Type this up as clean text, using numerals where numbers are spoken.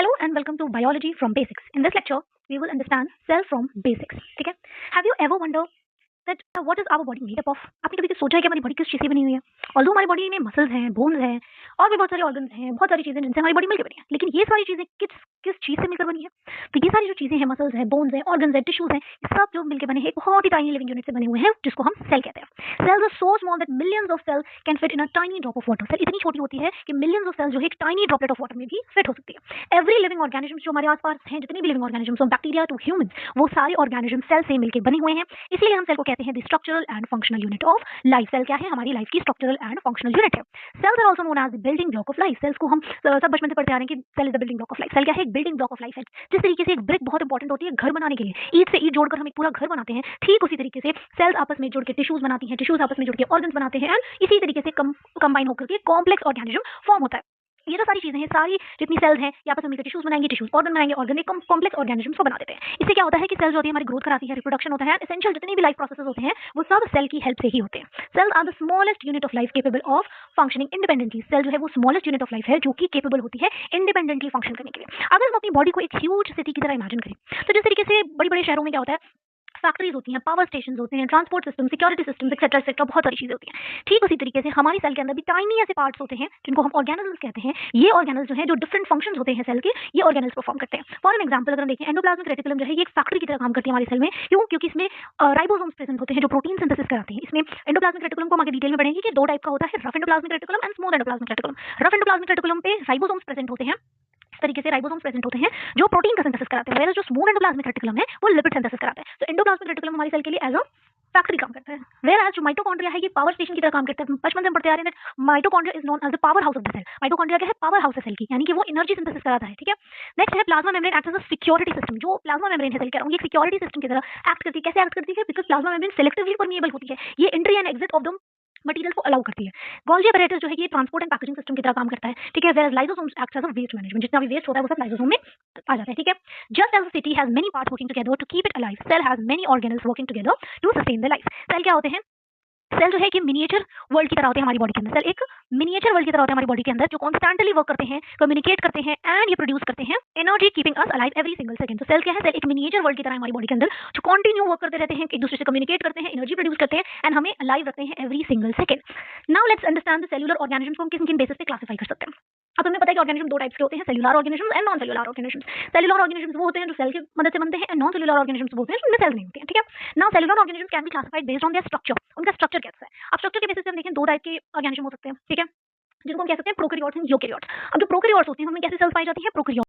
Hello and welcome to Biology from Basics. In this lecture, we will understand cell from basics. ठीक है? Have you ever wondered that what is our body made up of? आपने कभी सोचा है कि हमारी body किस चीज़ से बनी हुई है? ऑल्दो हमारी बॉडी में मसल्स हैं, बोन्स हैं और भी बहुत सारे ऑर्गन्स हैं, बहुत सारी चीज़ें जिनसे हमारी बॉडी मिलकर बनी है। लेकिन ये सारी चीज़ें किस किस चीज़ से मिलकर बनी है? तो ये सारी जो चीज़ें हैं, मसल्स हैं, बोन्स हैं, ऑर्गन्स हैं, टिश्यूज हैं, ये सब जो मिलकर बने हैं एक बहुत ही टाइनी लिविंग यूनिट से बने हुए हैं, जिसको हम सेल कहते हैं। Cells are so small that millions of cell can fit in a tiny drop of water. Cell इतनी छोटी होती है कि मिलियंस ऑफ सेल्स जो है एक टाइनी ड्रॉपलेट ऑफ वाटर में भी फिट हो सकती है। एवरी लिविंग ऑर्गेनिज्म जो हमारे आसपास हैं, जितने भी living organism from bacteria to humans, वो सारे ऑर्गेनिज्म सेल से मिलकर बने हुए हैं। इसलिए हम सेल को कहते हैं the structural and functional unit of life. Cell क्या है? हमारी लाइफ की स्ट्रक्चरल एंड फंक्शनल यूनिट है। Cells are also known as the building block of life. Cells को हम सब बचपन से पढ़ते आ रहे हैं कि cell is the building block of life. Cell क्या है? एक बिल्डिंग ब्लॉक ऑफ लाइफ है। जिस तरीके से एक ब्रिक बहुत इंपॉर्टेंट होती है घर बनाने के लिए, ईंट से ईंट जोड़कर हम एक पूरा घर बनाते हैं, ठीक उसी तरीके से सेल्स आपस में जुड़ के टिश्यूज बनाती हैं, टिश्यूज आपस में जुड़ के ऑर्गन्स बनाते हैं एंड इसी तरीके से कंबाइन होकर के कॉम्प्लेक्स ऑर्गेनिज्म फॉर्म होता है। ये जो सारी चीजें हैं, सारी जितनी सेल्स हैं, ये आपस में मिलकर टिश्यूज बनाएंगे, टिश्यूज ऑर्गन बनाएंगे, ऑर्गन एक कॉम्प्लेक्स ऑर्गेनिज्म को बना देते हैं। इससे क्या होता है कि सेल्स होती है हमारी ग्रोथ कराती है, रिप्रोडक्शन होता है, एसेंशियल जितने भी लाइफ प्रोसेसेस होते हैं वो सब सेल की हेल्प से ही होते हैं। Cells are the smallest unit of life capable of functioning independently. Cell जो है वो स्मॉलेस्ट यूनिट ऑफ लाइफ है जो कि केपेबल होती है इंडिपेंडेंटली फंक्शन करने के लिए। अगर हम अपनी बॉडी को एक ह्यूज सिटी की तरह इमेजिन करें, तो जिस तरीके से बड़ी बड़े शहरों में क्या होता है, फैक्ट्रीज होती हैं, पावर स्टेशन होते हैं, transport system, security system etcetera etcetera, बहुत सारी चीजें होती हैं। ठीक उसी तरीके से हमारी सेल के अंदर भी टाइनी ऐसे पार्ट्स होते हैं जिनको हम ऑर्गेनल्स कहते हैं। ये ऑर्गेनल्स जो है, जो डिफरेंट फंक्शंस होते हैं सेल के, ये ऑर्गेनल्स परफॉर्म करते हैं। फॉर एन एग्जांपल अगर हम देखें, एंडोप्लाज्मिक रेटिकुलम जो है ये एक फैक्ट्री की तरह काम करती है हमारी सेल में। क्यों? क्योंकि इसमें राइबोसोम्स प्रेजेंट होते हैं जो प्रोटीन सिंथेसिस कराते हैं। इसमें एंडोप्लाज्मिक रेटिकुलम को हम आगे डिटेल में पढ़ेंगे कि दो टाइप का होता है, rough endoplasmic reticulum and smooth endoplasmic reticulum. Rough endoplasmic reticulum पे राइबोसोम्स प्रेजेंट होते हैं, इस तरीके से राइबोसोम्स प्रेजेंट होते हैं जो प्रोटीन का सिंथेसिस कराते हैं, वैसे जो स्मूथ एंडोप्लाज्मिक रेटिकुलम है वो लिपिड सिंथेसिस कराता है। तो एंडोप्लाज्मिक रेटिकुलम हमारी सेल के लिए एज अ फैक्ट्री काम करता है। वेयर एज जो माइटोकॉन्ड्रिया है ये पावर स्टेशन की तरह काम करता है। बचपन से हम पढ़ते आ रहे हैं that mitochondria is known as the powerhouse of the cell. Mitochondria क्या है? पावर हाउस है सेल की, यानी कि वो एनर्जी सिंथेसिस कराता है। ठीक है। नेक्स्ट है plasma membrane acts as a security system. जो प्लाज्मा मेम्ब्रेन है सेल कह रहा हूं, ये सिक्योरिटी सिस्टम की तरह एक्ट करती है। कैसे एक्ट करती है? Because plasma membrane selectively permeable होती है, ये entry and exit of the material को अलाउ करती है। गोल्गी apparatus जो है ये ट्रांसपोर्ट एंड पैकेजिंग सिस्टम की तरह काम करता है। ठीक है। Where lysosomes act as a waste management. जितना भी वेस्ट होता है वो सब लाइसोसोम में आ जाता है। ठीक है। Just as a city has many parts working together to keep it alive, cell has many organelles working together to sustain the life. Cell क्या होते हैं? सेल जो है कि मिनिएचर वर्ल्ड की तरह होते हैं हमारी बॉडी के अंदर। सेल एक मिनिएचर वर्ल्ड की तरह होते हैं हमारी बॉडी के अंदर, जो कॉन्स्टेंटली वर्क करते हैं, कम्युनिकेट करते हैं एंड ये प्रोड्यूस करते हैं energy keeping us alive every single second. तो सेल क्या है? सेल एक मिनिएचर वर्ल्ड की तरह हमारी बॉडी के अंदर जो कंटिन्यू वर्क करते रहते हैं, एक दूसरे से कम्युनिकेट करते हैं, एनर्जी प्रोड्यूस करते हैं एंड हमें अलाइव रखते हैं every single second. Now let's understand the cellular organism को हम किन किन बेसिस पे क्लासिफाई कर सकते हैं। अब हमें पता है कि ऑर्गेनिज्म दो टाइप्स के होते हैं, cellular organism and non cellular organism. Cellular organism वो होते हैं जो सेल की मदद से बनते हैं, एंड नॉन सेल्युलर ऑर्गेनिज्म वो होते हैं जिनमें सेल्स नहीं होते हैं। ठीक है। Now cellular organism can be classified based on their structure. उनका स्ट्रक्चर कैसा है? अब स्ट्रक्चर के बेसिस पे हम देखें, दो टाइप के ऑर्गेनिज्म हो सकते हैं। ठीक है। जिनको हम कह सकते हैं प्रोकैरियोट्स एंड यूकैरियोट्स। अब जो प्रोकैरियोट्स होते हैं उनमें कैसे सेल्स पाई जाती है? प्रोकैरियोट्स